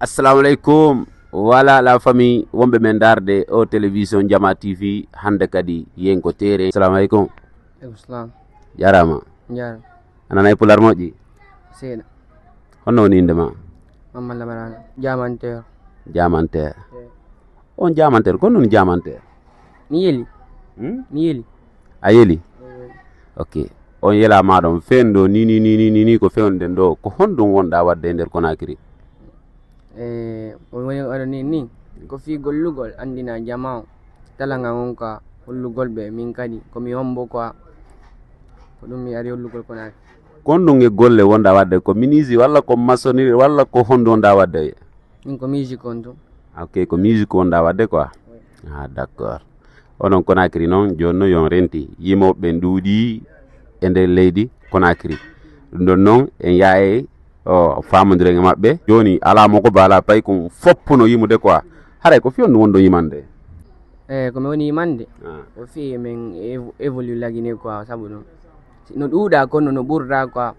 Assalamu alaikum. Wala la famille wombe men darde o télévision Jama TV hande kadi yenko tere. Assalamu alaikum. Islam. Jarama. Jar. Ananay pular moji. Sena. Honno woni inde ma? Mamma lamarana. Jamanter. Jamanter. On jamanter ko non jamanter. Ni yeli. Ni yeli. Ayeli. Okay. On yela madam fendo ni ko fewnden do ko hondum wonda wadde nder Conakry. On woni oɗo ni ko fi gollugol andina jama talanga on ka hollugol ɓe min kadi komi hombo ko ɗum mi ari hollugol Conakry. Kondum e golle wonda wadde ko minisi walla ko maçonnerie walla ko hondo wonda wadde? Min ko musique on to. Ok, ko musique wonda wadde quoi. Ah d'accord. Onon Conakry non jonno yon renti yimoɓe nduuɗi e nder leydi Conakry. Ɗum ɗon noon en yaye famodire maɓɓe joni ala moko bala pay ko foppuno yimude quoi haray ko fiyon wonɗo yimande komi woni yimande o fi min évolue lagine quoi sabu ɗum no ɗuuɗa kono no ɓurda quoi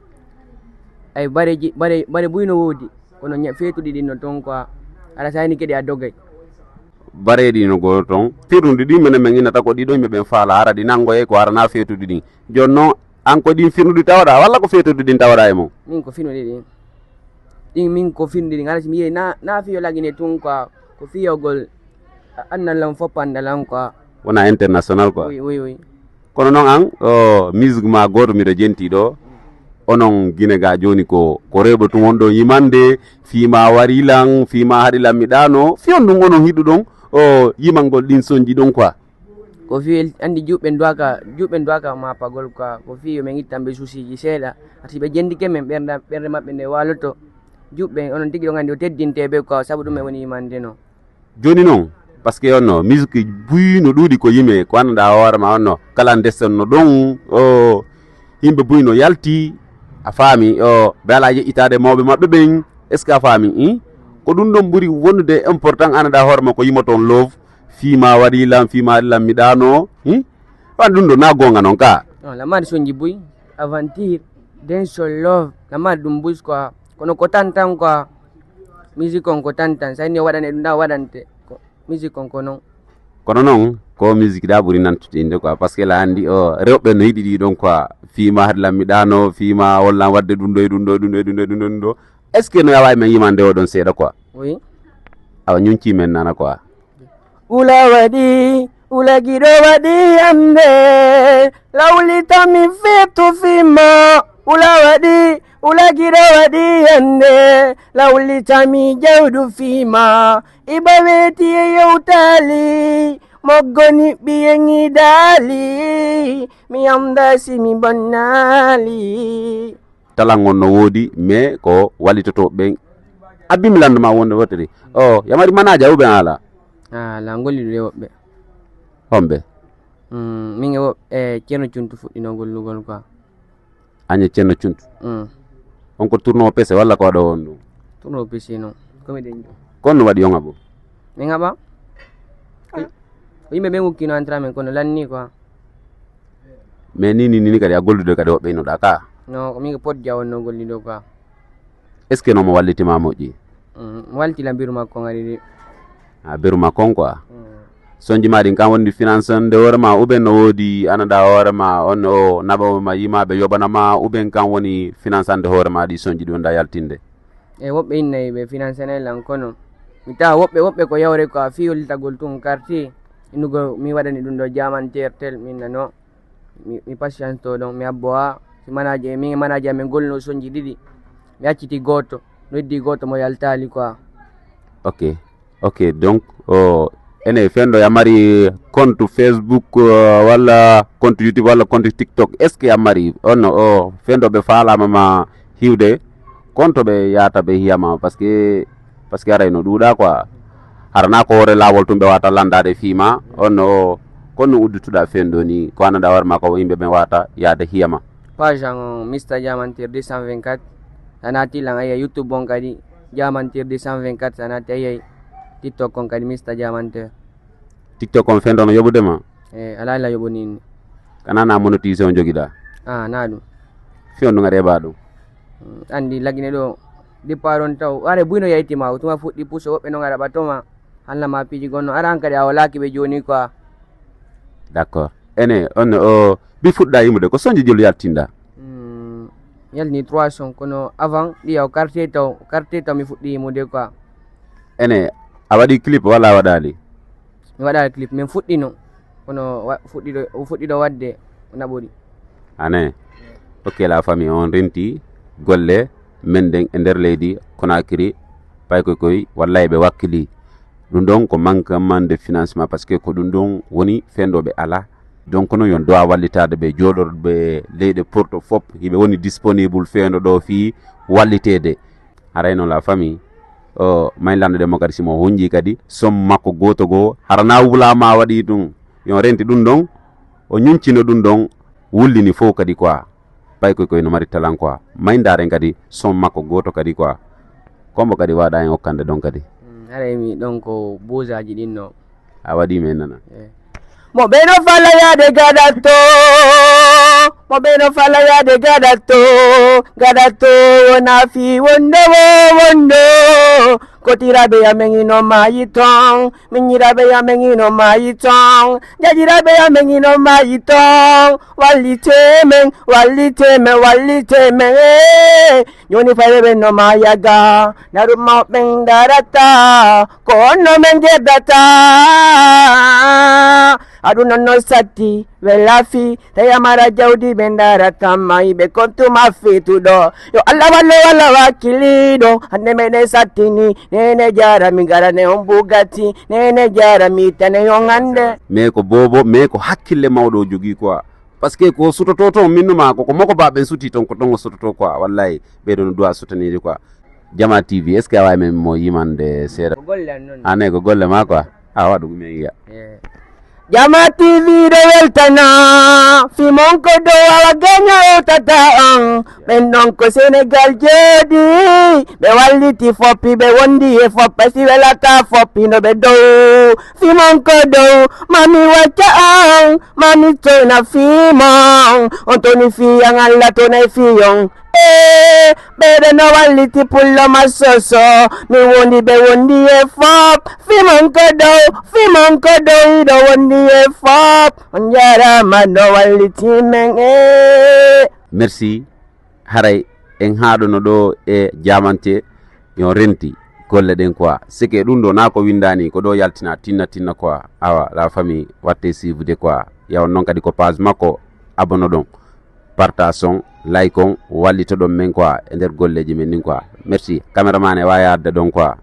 ay bare buyno woodi kono feetuɗi ɗin no toon quoi aɗa sayni kadi a dogay bareɗi no goo toon firnude ɗi minen min innata ko ɗiɗo yimɓe ɓen faala ara ɗi nangoye ko arana feetude ɗin joni noon an ko ɗin firnude tawaɗa walla ko feetude ɗin tawaɗa e mum? Min ko firnude ɗin min ko firnude ɗin haɗa mi yeyi na fiyo lagine tun quoi ko fiyogol anndalan foppandalan quoi wona international quoi. Oui. Kono noon an musique ma goto miɗo jenti ɗo onon guine ga joni ko rewɓe tun wonɗo yimande fima warilan fima haɗi lammiɗano fiyon ɗum onon hiɗu ɗon yimangol ɗin sonji ɗon quoi. Ko fi andi juɓɓe duwaka mapagol quoi ko fi min ittan ɓe susiji seeɗa ati ɓe jendike men ɓerde maɓɓe nde waloto juɓɓe onon tigui ɗo gandi o teddinteɓe quoi saabu ɗum e woni yimande no joni noon par ce que onno musique buy no ɗuuɗi ko yime ko annda hoorema onno kala dessenno ɗon yimɓe buy no yalti a faami ɓe ala yeƴƴitade mawɓe maɓɓe ɓen est ce que a faami ko ɗum ɗon ɓuuri wonnude important annda hoorema ko yimoton love fima waɗilam fima waɗi lammiɗano wan ɗum ɗo na gonga noon ka lamade soñji buy aventure dancehall love lamade ɗum buy quoi kono ko tan quoi musique on ko tan sayni o waɗane ɗum da waɗante musique on ko noon kono noon ko musique da ɓuuri nantude inde quoi par ce que la andi rewɓe no yiɗi ɗi ɗon quoi fima haɗi lammiɗano fima hollan wadde ɗum ɗo est ce que no yawawi men yimande oɗon seeɗa quoi? Oui. Awa ñunci men nana quoi. Ula waɗi ulagiɗo waɗi hande lawlitami feetu fima ula waɗi ulagiɗo waɗi hande lawlitami jawdu fima iba weeti e yewtali moggoni ɓiyengi daali mi amdasi mi bonnali talangon no woodi mais ko wallitoto ɓen abbimi landema wonde wotere yamari manaja uɓe ala ala golliɗude woɓɓe homɓe min e woɓɓe ceerno cuntu fuɗɗino gollugol quoi añe ceerno cuntu on ko tourno pese walla ko waɗa on ɗum tourno pese noon komi ɗen kon no waɗi on haɓo min haɓa ko yimɓe ɓe gukkino entra men kono lanni quoi mais ni kadi a gollude kadi woɓɓe inoɗa ka non min ko podja wonno golliɗo quoi est ce que noon mo wallitima moƴƴi mo waltila mbiru makko ngari de a beru makon quoi sonji ma ɗin kam wondi financande hoorema uɓen no woodi ananda hoorema on naɓama yimaɓe yoɓanama uɓen kam woni financande hoorema ɗi sonji ɗi wonda yaltinde woɓɓe innayi ɓe financénel an kono mi tawa woɓɓe ko yawre ko a fiyollitagol tun quartier innugo mi waɗani ɗum ɗo jamantere tel min nano mi patience to ɗon mi abbo ha min manaji amen golno sonji ɗiɗi mi acciti goto no heddi goto mo yaltali quoi. ok donc ene fenɗo yamari compte Facebook walla compte YouTube walla compte TikTok est ce que yamari on fenɗoɓe faalamama hiwde compte ɓe yata ɓe hiyama par ce que aray no ɗuuɗa quoi harana ko hoore lawol tum ɓe wata landade fiima on konno uddituɗa fenɗo ni ko annda hoorema ko yimɓe ɓe wata yaade hiyama page an Mr Diamantir 224 sanati lang aya YouTube on kadi Diamantir 224 sanati ayay TikTok on kadi Mr Diamantir TikTok on fenɗo no yoɓudema ala yoɓonini kanana monétise on joguiɗa na ɗum fiyon ɗum aɗa heɓa ɗum andi lagine ɗo départ on taw are buyno yaytima tuma fuɗɗi puso woɓɓe no gara ɓatoma halla ma piji gonno ara hankadi a walaki ɓe joni quoi. D'accord ene on o bi fuɗɗa yimude ko soñji jelu yaltinɗa? Yalni 300 kono avant ɗiyaw quartier taw mi fuɗɗi yimude quoi. Ene a waɗi clip walla a waɗali? Mi waɗali clip min fuɗɗino kono fuɗɗiɗo wadde naɓori. Ane ok la famille on renti golle men den e nder leydi Conakry paykoy wallahi ɓe wakkili ɗum ɗon ko manquement de financement par ce que ko ɗum ɗon woni fendoɓe ala donc noon yon dowa wallitade ɓe joɗorɓe leyɗe porto fop hiɓe woni disponible fendo ɗo fi wallitede. Haray noon la famille o maylanɗo ɗe mo kadi simo honji kadi somme makko goto goo harana wulama waɗi ɗum yon renti ɗum ɗon o ñuncino ɗum ɗon wullini fof kadi quoi paykoy no mari talan quoi maydaren kadi somme makko goto kadi quoi kombo kadi waɗa en hokkande ɗon kadi. Haray mi ɗon ko bosaji ɗinno a waɗi men nana. Mo ɓe no fala yaade gaɗatto mo ɓe no fala yaade gaɗatto wona fi wondo kotiraɓe yamen ino mayi ton miñiraɓe yamen ino mayi ton jajiraɓe yamen ino mayi ton wallitemen joni fayɓe ɓen no mayaga naɗum mawɓen darata ko onno men jeddata aɗum nonno satti ɓe laafi tayamara jawdi ɓe darata mayiɓe kontuma fituɗo yo allah wallo walla wakkiliɗo hande meɗen sattini nene jarami garane on bugatti nene jarami tane yon hande mais ko bobo mais ko hakkille mawɗo jogui quoi par ce que ko sutoto toon minnuma ko moko baɓen suti toon ko ɗon o sutoto quoi wallahi ɓeɗo no duwa sutanide quoi. Jama TV est ce que a wawi men mo yimande seeɗa? Ane ko golle ma quoi a waɗu ɗumen yiya. Jama TV ɗo weltana fimon ko dow awa gaña tata on ɓen ɗon ko Sénégal jeeɗi ɓe walliti foppi ɓe wondi e foppa si welata foppi no ɓe dow fimon ko dow mami wacca on mami tona fimon on toni fiyan Allah tona e fiyon ɓeɗe no walliti pullo masoso min wondi ɓe wondi e fop fimon ko dow iɗo wondi e fop on jarama no walliti men merci haray en haɗono ɗo e jamante yon renti golle ɗen quoi sike ɗum ɗo na ko windani ko ɗo yaltina tinna quoi awa la famille watte suivre quoi yaw noon kadi ko page makko abono ɗon partage on like on wallito ɗon men quoi e nder golleji men nin quoi merci caméraman e wawi arde ɗon quoi.